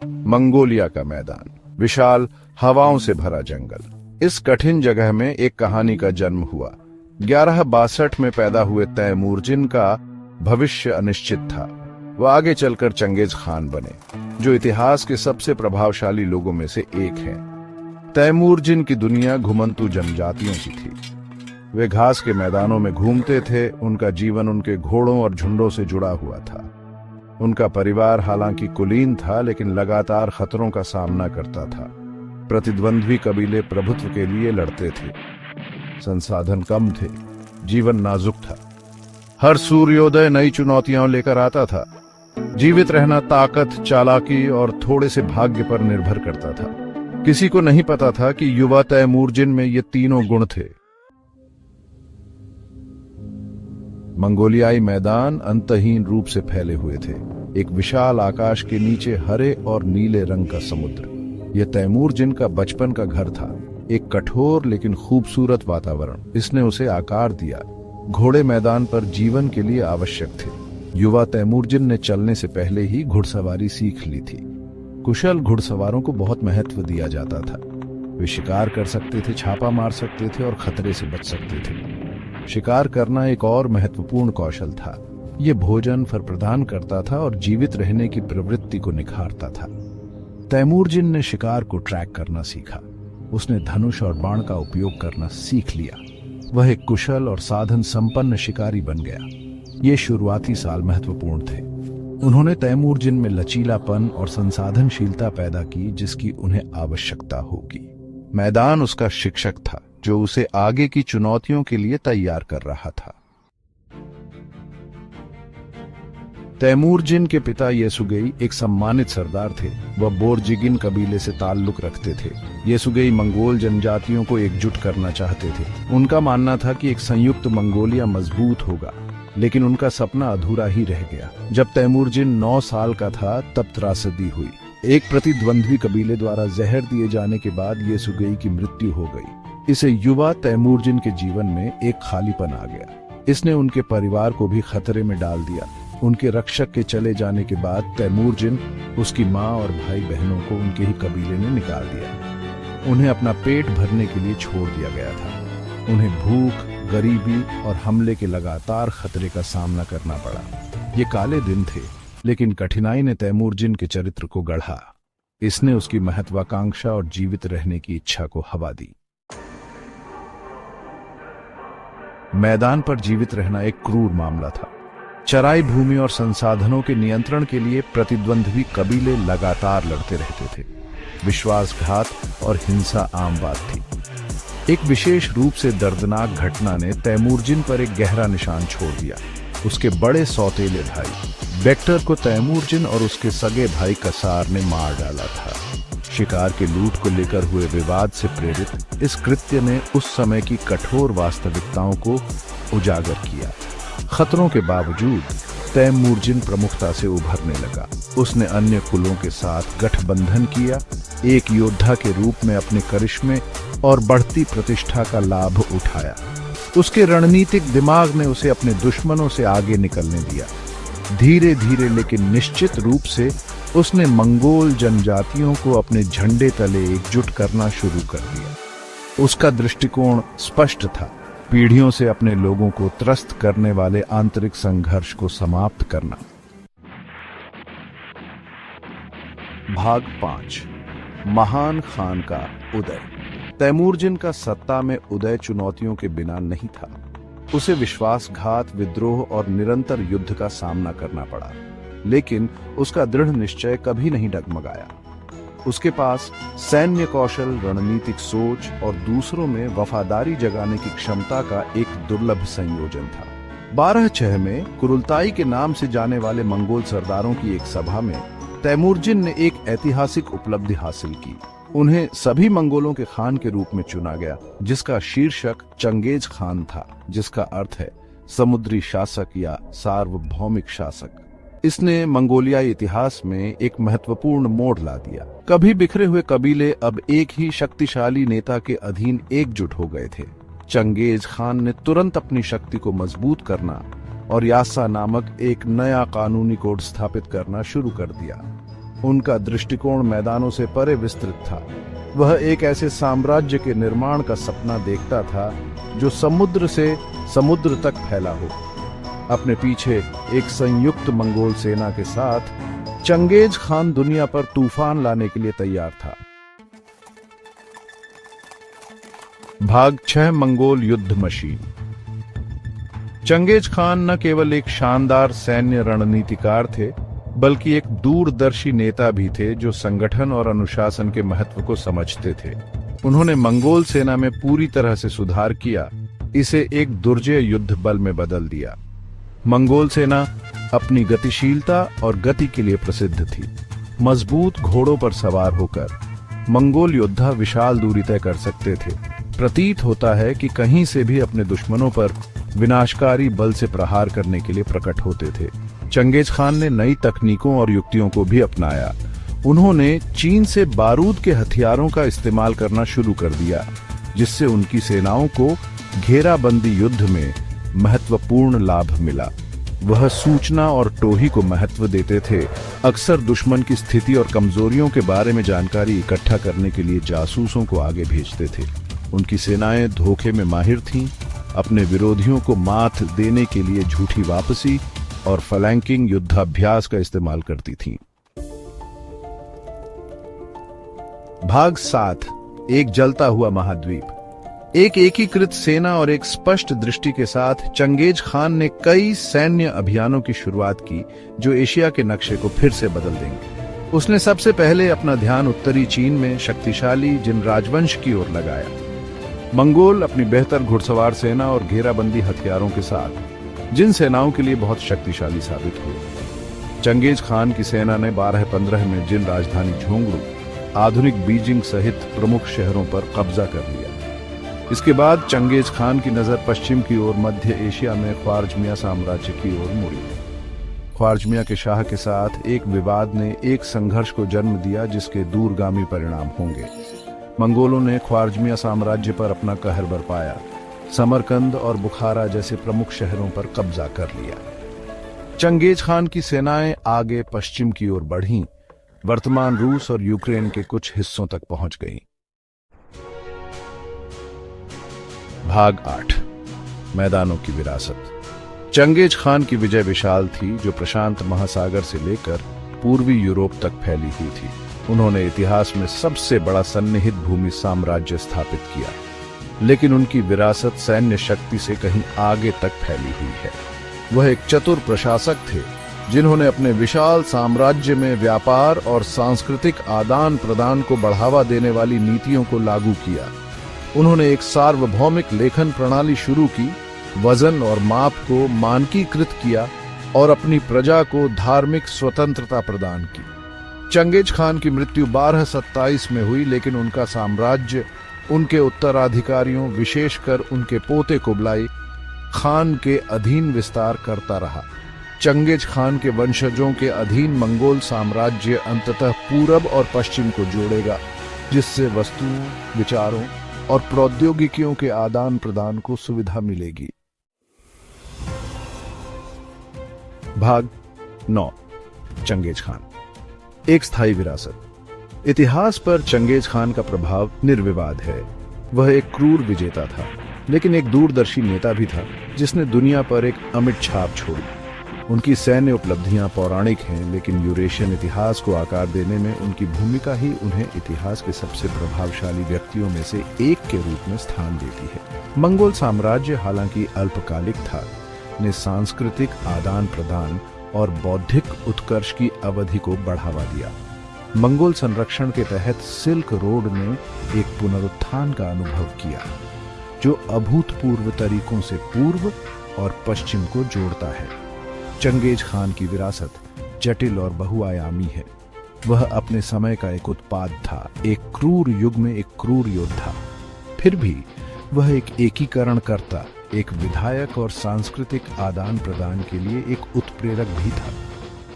Mongolia का मैदान, विशाल हवाओं से भरा जंगल। इस कठिन जगह में एक कहानी का जन्म हुआ। 1162 में पैदा हुए तैमूरजिन का भविष्य अनिश्चित था। वह आगे चलकर चंगेज खान बने, जो इतिहास के सबसे प्रभावशाली लोगों में से एक हैं। तैमूरजिन की दुनिया घुमंतू जनजातियों की थी। वे घास के मैदानों में घूमते थे। उनका जीवन उनके घोड़ों और झुंडों से जुड़ा हुआ था। उनका परिवार हालांकि कुलीन था, लेकिन लगातार खतरों का सामना करता था। प्रतिद्वंद्वी कबीले प्रभुत्व के लिए लड़ते थे। संसाधन कम थे, जीवन नाजुक था। हर सूर्योदय नई चुनौतियां लेकर आता था। जीवित रहना ताकत, चालाकी और थोड़े से भाग्य पर निर्भर करता था। किसी को नहीं पता था कि युवा तैमूरजिन में ये तीनों गुण थे। मंगोलियाई मैदान अंतहीन रूप से फैले हुए थे, एक विशाल आकाश के नीचे हरे और नीले रंग का समुद्र। यह तैमूरजिन का बचपन का घर था, एक कठोर लेकिन खूबसूरत वातावरण। इसने उसे आकार दिया। घोड़े मैदान पर जीवन के लिए आवश्यक थे। युवा तैमूरजिन ने चलने से पहले ही घुड़सवारी सीख ली थी। कुशल घुड़सवारों को बहुत महत्व दिया जाता था। वे शिकार कर सकते थे, छापा मार सकते थे और खतरे से बच सकते थे। शिकार करना एक और महत्वपूर्ण कौशल था। यह भोजन फल प्रदान करता था और जीवित रहने की प्रवृत्ति को निखारता था। तैमूरजिन ने शिकार को ट्रैक करना सीखा। उसने धनुष और बाण का उपयोग करना सीख लिया। वह एक कुशल और साधन संपन्न शिकारी बन गया। ये शुरुआती साल महत्वपूर्ण थे। उन्होंने तैमूरजिन में लचीलापन और संसाधनशीलता पैदा की, जिसकी उन्हें आवश्यकता होगी। मैदान उसका शिक्षक था, जो उसे आगे की चुनौतियों के लिए तैयार कर रहा था। तैमूरजिन के पिता येसुगेई एक सम्मानित सरदार थे। वह बोरजिगिन कबीले से ताल्लुक रखते थे। येसुगेई मंगोल जनजातियों को एकजुट करना चाहते थे। उनका मानना था कि एक संयुक्त मंगोलिया मजबूत होगा, लेकिन उनका सपना अधूरा ही रह गया। जब तैमूरजिन 9 साल का था, तब त्रासदी हुई। एक प्रतिद्वंद्वी कबीले द्वारा जहर दिए जाने के बाद येसुगेई की मृत्यु हो गई। इसे युवा तैमूरजिन के जीवन में एक खालीपन आ गया। इसने उनके परिवार को भी खतरे में डाल दिया। उनके रक्षक के चले जाने के बाद तैमूरजिन, उसकी माँ और भाई बहनों को उनके ही कबीले ने निकाल दिया। उन्हें अपना पेट भरने के लिए छोड़ दिया गया था। उन्हें भूख, गरीबी और हमले के लगातार खतरे का सामना करना पड़ा। ये काले दिन थे, लेकिन कठिनाई ने तैमूरजिन के चरित्र को गढ़ा। इसने उसकी महत्वाकांक्षा और जीवित रहने की इच्छा को हवा दी। मैदान पर जीवित रहना एक क्रूर मामला था। चराई भूमि और संसाधनों के नियंत्रण के लिए प्रतिद्वंद्वी कबीले लगातार लड़ते रहते थे। विश्वासघात और हिंसा आम बात थी। एक विशेष रूप से दर्दनाक घटना ने तैमूरजिन पर एक गहरा निशान छोड़ दिया। उसके बड़े सौतेले भाई बेक्टर को तैमूरजिन और उसके सगे भाई कसार ने मार डाला था। शिकार के लूट को लेकर हुए विवाद से प्रेरित इस कृत्य ने उस समय की कठोर वास्तविकताओं को उजागर किया। खतरों के बावजूद तैमूरजिन प्रमुखता से उभरने लगा। उसने अन्य कुलों के साथ गठबंधन किया, एक योद्धा के रूप में अपने करिश्मे और बढ़ती प्रतिष्ठा का लाभ उठाया। उसके रणनीतिक दिमाग ने उसे अपने दुश्मनों से आगे निकलने दिया। धीरे धीरे लेकिन निश्चित रूप से उसने मंगोल जनजातियों को अपने झंडे तले एकजुट करना शुरू कर दिया। उसका दृष्टिकोण स्पष्ट था, पीढ़ियों से अपने लोगों को त्रस्त करने वाले आंतरिक संघर्ष को समाप्त करना। भाग 5, महान खान का उदय। तैमूरजिन का सत्ता में उदय चुनौतियों के बिना नहीं था। उसे विश्वासघात, विद्रोह और निरंतर युद्ध का सामना करना पड़ा, लेकिन उसका दृढ़ निश्चय कभी नहीं डगमगाया। उसके पास सैन्य कौशल, रणनीतिक सोच और दूसरों में वफादारी जगाने की क्षमता का एक दुर्लभ संयोजन था। 1206 में कुरुलताई के नाम से जाने वाले मंगोल सरदारों की एक सभा में तैमूरजिन ने एक ऐतिहासिक उपलब्धि हासिल की। उन्हें सभी मंगोलों के खान के रूप में चुना गया, जिसका शीर्षक चंगेज खान था, जिसका अर्थ है समुद्री शासक या सार्वभौमिक शासक। इसने मंगोलियाई इतिहास में एक महत्वपूर्ण मोड़ ला दिया। कभी बिखरे हुए कबीले अब एक ही शक्तिशाली नेता के अधीन एकजुट हो गए थे। चंगेज खान ने तुरंत अपनी शक्ति को मजबूत करना और यासा नामक एक नया कानूनी कोड स्थापित करना शुरू कर दिया। उनका दृष्टिकोण मैदानों से परे विस्तृत था। वह एक ऐसे साम्राज्य के निर्माण का सपना देखता था जो समुद्र से समुद्र तक फैला हो। अपने पीछे एक संयुक्त मंगोल सेना के साथ चंगेज खान दुनिया पर तूफान लाने के लिए तैयार था। भाग 6 मंगोल युद्ध मशीन। चंगेज खान न केवल एक शानदार सैन्य रणनीतिकार थे, बल्कि एक दूरदर्शी नेता भी थे जो संगठन और अनुशासन के महत्व को समझते थे। उन्होंने मंगोल सेना में पूरी तरह से सुधार किया, इसे एक दुर्जय युद्ध बल में बदल दिया। मंगोल सेना अपनी गतिशीलता और गति के लिए प्रसिद्ध थी। मजबूत घोड़ों पर सवार होकर मंगोल योद्धा विशाल दूरी तय कर सकते थे। प्रतीत होता है कि कहीं से भी अपने दुश्मनों पर विनाशकारी बल से प्रहार करने के लिए प्रकट होते थे। चंगेज खान ने नई तकनीकों और युक्तियों को भी अपनाया। उन्होंने चीन से बारूद के हथियारों का इस्तेमाल करना शुरू कर दिया, जिससे उनकी सेनाओं को घेराबंदी युद्ध में महत्वपूर्ण लाभ मिला। वह सूचना और टोही को महत्व देते थे। अक्सर दुश्मन की स्थिति और कमजोरियों के बारे में जानकारी इकट्ठा करने के लिए जासूसों को आगे भेजते थे। उनकी सेनाएं धोखे में माहिर थीं, अपने विरोधियों को मात देने के लिए झूठी वापसी और फ्लैंकिंग युद्धाभ्यास का इस्तेमाल करती थीं। भाग 7 एक जलता हुआ महाद्वीप। एक एकीकृत सेना और एक स्पष्ट दृष्टि के साथ चंगेज खान ने कई सैन्य अभियानों की शुरुआत की जो एशिया के नक्शे को फिर से बदल देंगे। उसने सबसे पहले अपना ध्यान उत्तरी चीन में शक्तिशाली जिन राजवंश की ओर लगाया। मंगोल अपनी बेहतर घुड़सवार सेना और घेराबंदी हथियारों के साथ जिन सेनाओं के लिए बहुत शक्तिशाली साबित हुए। चंगेज खान की सेना ने 1215 में जिन राजधानी झोंगड़ू, आधुनिक बीजिंग सहित प्रमुख शहरों पर कब्जा कर लिया। इसके बाद चंगेज खान की नजर पश्चिम की ओर मध्य एशिया में ख्वारजमिया साम्राज्य की ओर मुड़ी। ख्वारजमिया के शाह के साथ एक विवाद ने एक संघर्ष को जन्म दिया जिसके दूरगामी परिणाम होंगे। मंगोलों ने ख्वारजमिया साम्राज्य पर अपना कहर बरपाया, समरकंद और बुखारा जैसे प्रमुख शहरों पर कब्जा कर लिया। चंगेज खान की सेनाएं आगे पश्चिम की ओर बढ़ीं, वर्तमान रूस और यूक्रेन के कुछ हिस्सों तक पहुंच गईं। भाग 8 मैदानों की विरासत। चंगेज खान की विजय विशाल थी जो प्रशांत महासागर से लेकर पूर्वी यूरोप तक फैली हुई थी। उन्होंने इतिहास में सबसे बड़ा सन्निहित भूमि साम्राज्य स्थापित किया, लेकिन उनकी विरासत सैन्य शक्ति से कहीं आगे तक फैली हुई है। वह एक चतुर प्रशासक थे जिन्होंने अपने विशाल साम्राज्य में व्यापार और सांस्कृतिक आदान प्रदान को बढ़ावा देने वाली नीतियों को लागू किया। उन्होंने एक सार्वभौमिक लेखन प्रणाली शुरू की, वजन और माप को मानकीकृत किया और अपनी प्रजा को धार्मिक स्वतंत्रता प्रदान की। चंगेज खान की मृत्यु 1227 में हुई, लेकिन उनका साम्राज्य उनके उत्तराधिकारियों, विशेषकर उनके पोते कुबलाई खान के अधीन विस्तार करता रहा। चंगेज खान के वंशजों के अधीन मंगोल साम्राज्य अंततः पूरब और पश्चिम को जोड़ेगा, जिससे वस्तुओं, विचारों और प्रौद्योगिकियों के आदान प्रदान को सुविधा मिलेगी। भाग 9 चंगेज खान एक स्थायी विरासत। इतिहास पर चंगेज खान का प्रभाव निर्विवाद है। वह एक क्रूर विजेता था, लेकिन एक दूरदर्शी नेता भी था जिसने दुनिया पर एक अमिट छाप छोड़ी। उनकी सैन्य उपलब्धियां पौराणिक हैं, लेकिन यूरेशियन इतिहास को आकार देने में उनकी भूमिका ही उन्हें इतिहास के सबसे प्रभावशाली व्यक्तियों में से एक के रूप में स्थान देती है। मंगोल साम्राज्य हालांकि अल्पकालिक था, ने सांस्कृतिक आदान प्रदान और बौद्धिक उत्कर्ष की अवधि को बढ़ावा दिया। मंगोल संरक्षण के तहत सिल्क रोड ने एक पुनरुत्थान का अनुभव किया जो अभूतपूर्व तरीकों से पूर्व और पश्चिम को जोड़ता है। चंगेज खान की विरासत जटिल और बहुआयामी है। वह अपने समय का एक उत्पाद था, एक क्रूर युग में एक क्रूर योद्धा। फिर भी वह एक एकीकरणकर्ता, एक विधायक और सांस्कृतिक आदान प्रदान के लिए एक उत्प्रेरक भी था।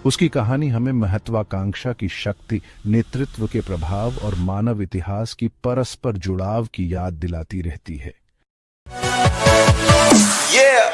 उसकी कहानी हमें महत्वाकांक्षा की शक्ति, नेतृत्व के प्रभाव और मानव इतिहास की परस्पर जुड़ाव की याद दिलाती रहती है। Yeah.